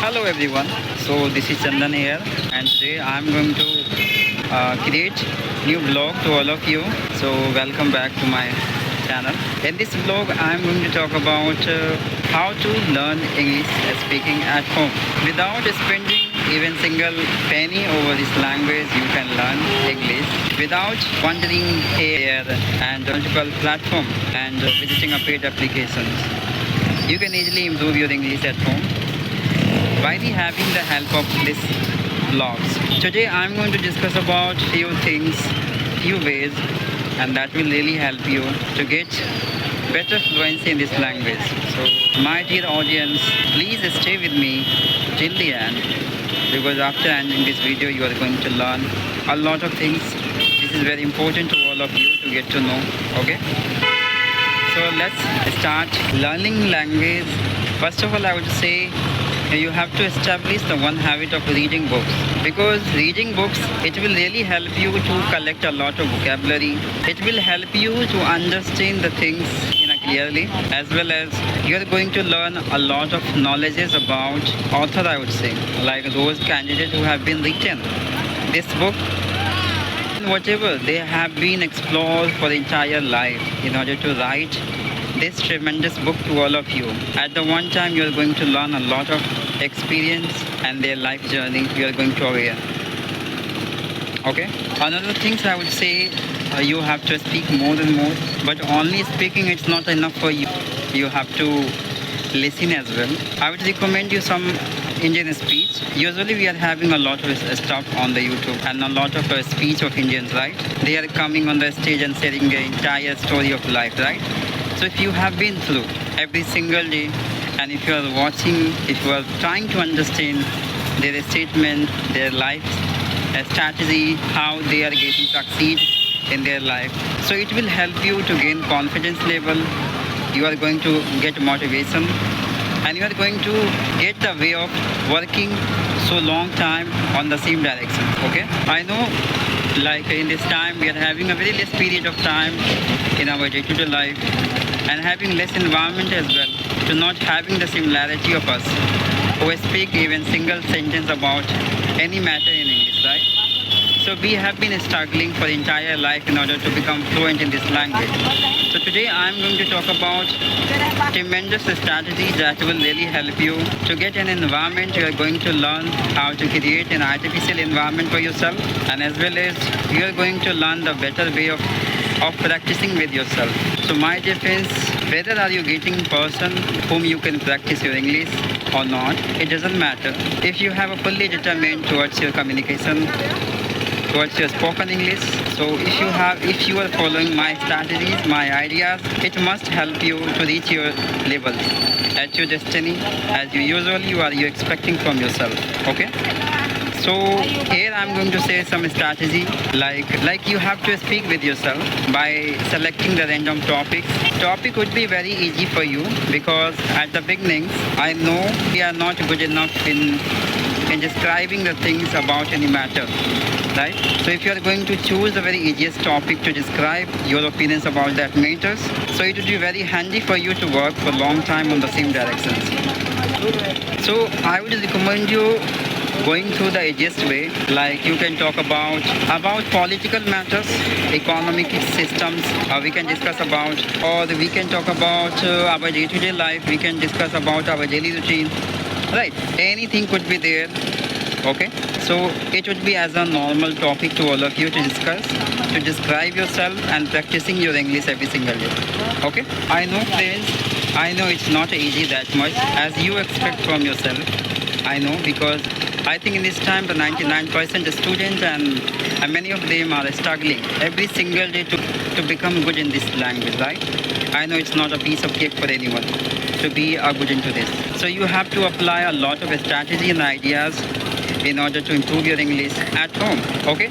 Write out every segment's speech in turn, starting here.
Hello everyone. So this is Chandan here, and today I'm going to create new blog to all of you. So welcome back to my channel. In this blog, I'm going to talk about how to learn English speaking at home without spending even single penny over this language. You can learn English without wandering here and multiple platform and visiting a paid applications. You can easily improve your English at home by having the help of this blogs. Today I'm going to discuss about few things, few ways, and that will really help you to get better fluency in this language. So my dear audience, please stay with me till the end, because after ending this video you are going to learn a lot of things. This is very important to all of you to get to know. Okay, so let's start learning language. First of all, I would say you have to establish the one habit of reading books, because reading books, it will really help you to collect a lot of vocabulary. It will help you to understand the things clearly, as well as you are going to learn a lot of knowledges about author, I would say, like those candidates who have been written this book, whatever they have been explored for the entire life in order to write this tremendous book to all of you. At the one time, you are going to learn a lot of experience and their life journey. You are going to aware. Okay. Another things I would say, you have to speak more and more. But only speaking, it's not enough for you. You have to listen as well. I would recommend you some Indian speech. Usually we are having a lot of stuff on the YouTube and a lot of speech of Indians, right? They are coming on the stage and sharing the entire story of life, right? So if you have been through every single day, and if you are watching, if you are trying to understand their statement, their life strategy, how they are getting succeed in their life, so it will help you to gain confidence level. You are going to get motivation, and you are going to get the way of working so long time on the same direction. Okay, I know, like in this time we are having a very less period of time in our day-to-day life, and having less environment as well, to not having the similarity of us who speak even single sentence about any matter in English, right? So we have been struggling for the entire life in order to become fluent in this language. So today I'm going to talk about tremendous strategies that will really help you to get an environment. You are going to learn how to create an artificial environment for yourself, and as well as you are going to learn the better way of practicing with yourself. So my dear friends, whether are you getting person whom you can practice your English or not, it doesn't matter. If you have a fully determined towards your communication, towards your spoken English, so if you are following my strategies, my ideas, it must help you to reach your levels at your destiny, as you expecting from yourself. Okay, so here I'm going to say some strategy, like you have to speak with yourself by selecting the random topics. Topic would be very easy for you, because at the beginnings I know we are not good enough in describing the things about any matter, right? So if you are going to choose the very easiest topic to describe your opinions about that matters, so it would be very handy for you to work for a long time on the same directions. So I would recommend you going through the easiest way, like you can talk about political matters, economic systems, we can discuss about, or we can talk about our day-to-day life, we can discuss about our daily routine, right? Anything could be there. Okay, so it would be as a normal topic to all of you to discuss, to describe yourself and practicing your English every single day. Okay, I know friends, I know it's not easy that much as you expect from yourself. I know, because I think in this time the 99% students and many of them are struggling every single day to become good in this language, right? I know it's not a piece of cake for anyone to be good into this. So you have to apply a lot of strategy and ideas in order to improve your English at home, okay?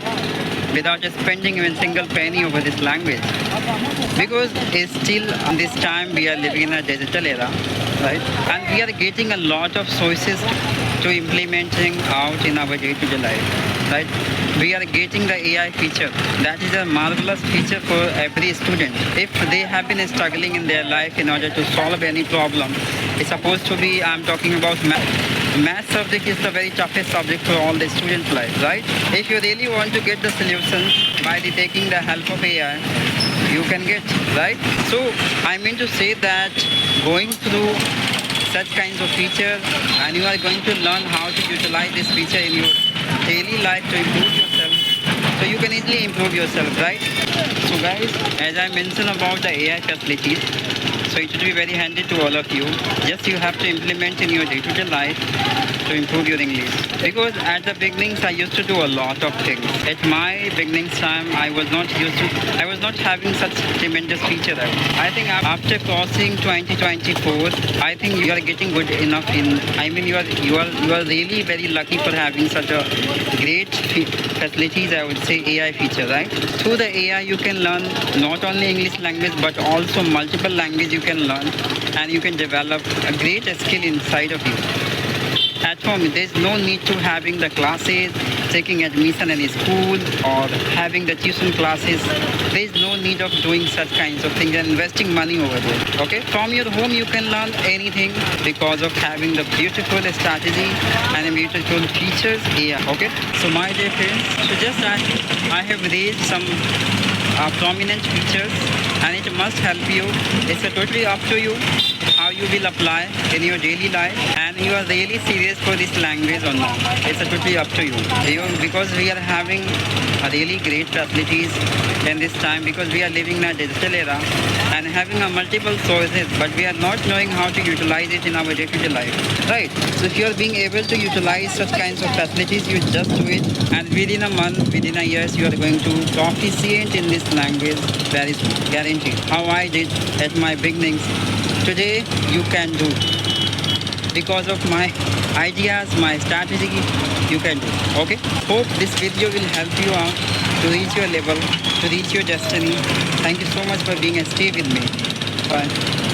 Without just spending even single penny over this language. Because it's still this time we are living in a digital era, right? And we are getting a lot of sources to implementing out in our day-to-day life, right? We are getting the AI feature. That is a marvelous feature for every student. If they have been struggling in their life in order to solve any problem, it's supposed to be, I'm talking about math subject is the very toughest subject for all the students' life, right? If you really want to get the solutions by taking the help of AI, you can get, right? So I mean to say that going through such kinds of features and you are going to learn how to utilize this feature in your daily life to improve yourself. So you can easily improve yourself, right? So guys, as I mentioned about the AI facilities, so it should be very handy to all of you. Just you have to implement in your day-to-day life to improve your English. Because at the beginnings I used to do a lot of things. At my beginnings time I was not having such tremendous feature. I think after crossing 2024, I think you are getting good enough in, I mean you are really very lucky for having such a great facilities, I would say AI feature, right? Through the AI you can learn not only English language but also multiple language you can learn, and you can develop a great skill inside of you. At home, there's no need to having the classes, taking admission in a school or having the tuition classes. There's no need of doing such kinds of things and investing money over there. Okay, from your home you can learn anything because of having the beautiful strategy and the beautiful features here. Okay, so my dear friends, so just I have raised some prominent features and it must help you. It's totally up to you how you will apply in your daily life, and you are really serious for this language or not. It's totally up to you. Because we are having a really great facilities in this time, because we are living in a digital era and having a multiple sources, but we are not knowing how to utilize it in our day-to-day life, right? So if you are being able to utilize such kinds of facilities, you just do it, and within a month, within a year, you are going to proficient in this language. That is guaranteed. How I did at my beginnings, today you can do. Because of my ideas, my strategy, you can do. Okay, hope this video will help you out to reach your level, to reach your destiny. Thank you so much for being a stay with me. Bye.